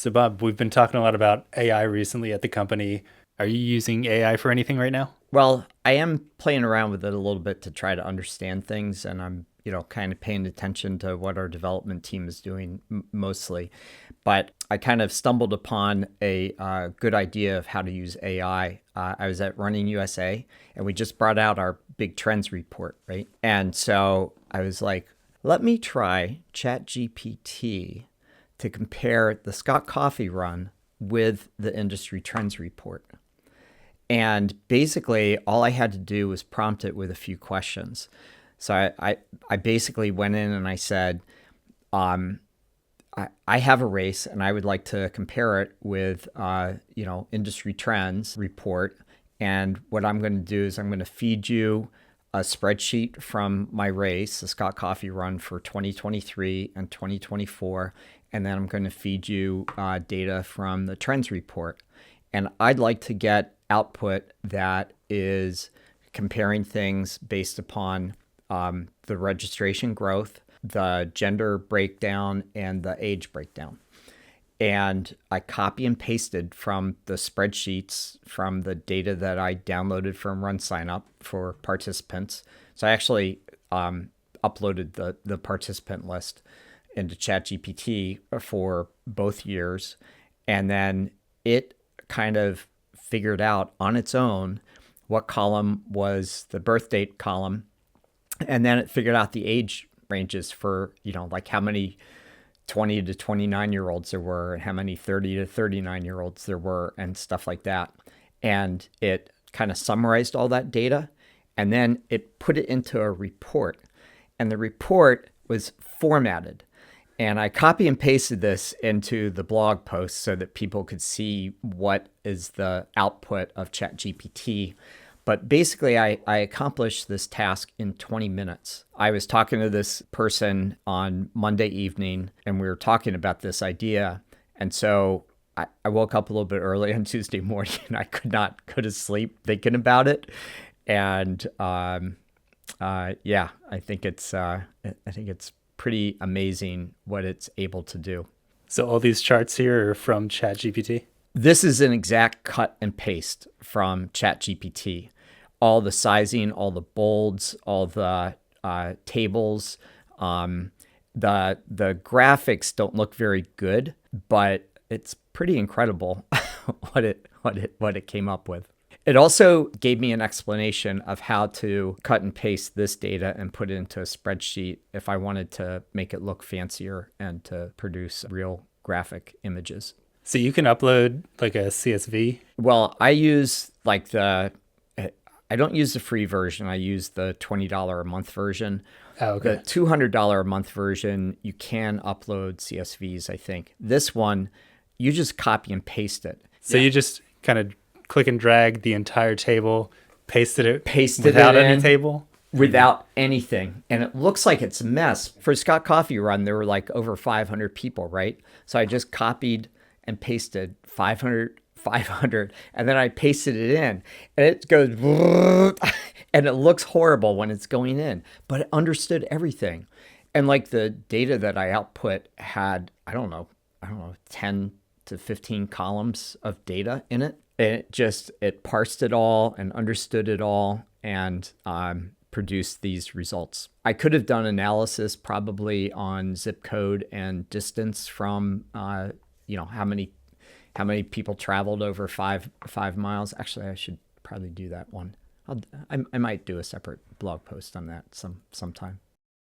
So Bob, we've been talking a lot about AI recently at the company. Are you using AI for anything right now? Well, I am playing around with it a little bit to try to understand things, and I'm, kind of paying attention to what our development team is doing mostly. But I kind of stumbled upon a good idea of how to use AI. I was at Running USA, and we just brought out our big trends report, right? And so I was like, let me try ChatGPT to compare the Scott Coffee run with the industry trends report. And basically, all I had to do was prompt it with a few questions. So I basically went in and I said, um, I have a race and I would like to compare it with, industry trends report. And what I'm going to do is I'm going to feed you a spreadsheet from my race, the Scott Coffee Run for 2023 and 2024. And then I'm going to feed you data from the trends report. And I'd like to get output that is comparing things based upon the registration growth, the gender breakdown, and the age breakdown. And I copy and pasted from the spreadsheets from the data that I downloaded from RunSignup for participants. So I actually uploaded the participant list into ChatGPT for both years. And then it kind of figured out on its own what column was the birth date column. And then it figured out the age ranges for, like how many 20 to 29-year-olds there were and how many 30 to 39-year-olds there were and stuff like that. And it kind of summarized all that data and then it put it into a report. And the report was formatted. And I copy and pasted this into the blog post so that people could see what is the output of ChatGPT. But basically, I accomplished this task in 20 minutes. I was talking to this person on Monday evening, and we were talking about this idea. And so I woke up a little bit early on Tuesday morning, and I could not go to sleep thinking about it. And I think it's pretty amazing what it's able to do. So all these charts here are from ChatGPT? This is an exact cut and paste from ChatGPT. All the sizing, all the bolds, all the tables. The graphics don't look very good, but it's pretty incredible what it came up with. It also gave me an explanation of how to cut and paste this data and put it into a spreadsheet if I wanted to make it look fancier and to produce real graphic images. So you can upload like a CSV? Well, I don't use the free version. I use the $20 a month version. Oh, okay. The $200 a month version, you can upload CSVs, I think. This one, you just copy and paste it. So you just kind of click and drag the entire table, pasted it without any table? Without anything. And it looks like it's a mess. For Scott Coffee Run, there were like over 500 people, right? So I just copied and pasted 500, and then I pasted it in. And it goes, and it looks horrible when it's going in, but it understood everything. And like the data that I output had, I don't know, 10 to 15 columns of data in it. It parsed it all and understood it all and produced these results. I could have done analysis probably on zip code and distance from, how many people traveled over five miles. Actually, I should probably do that one. I might do a separate blog post on that sometime.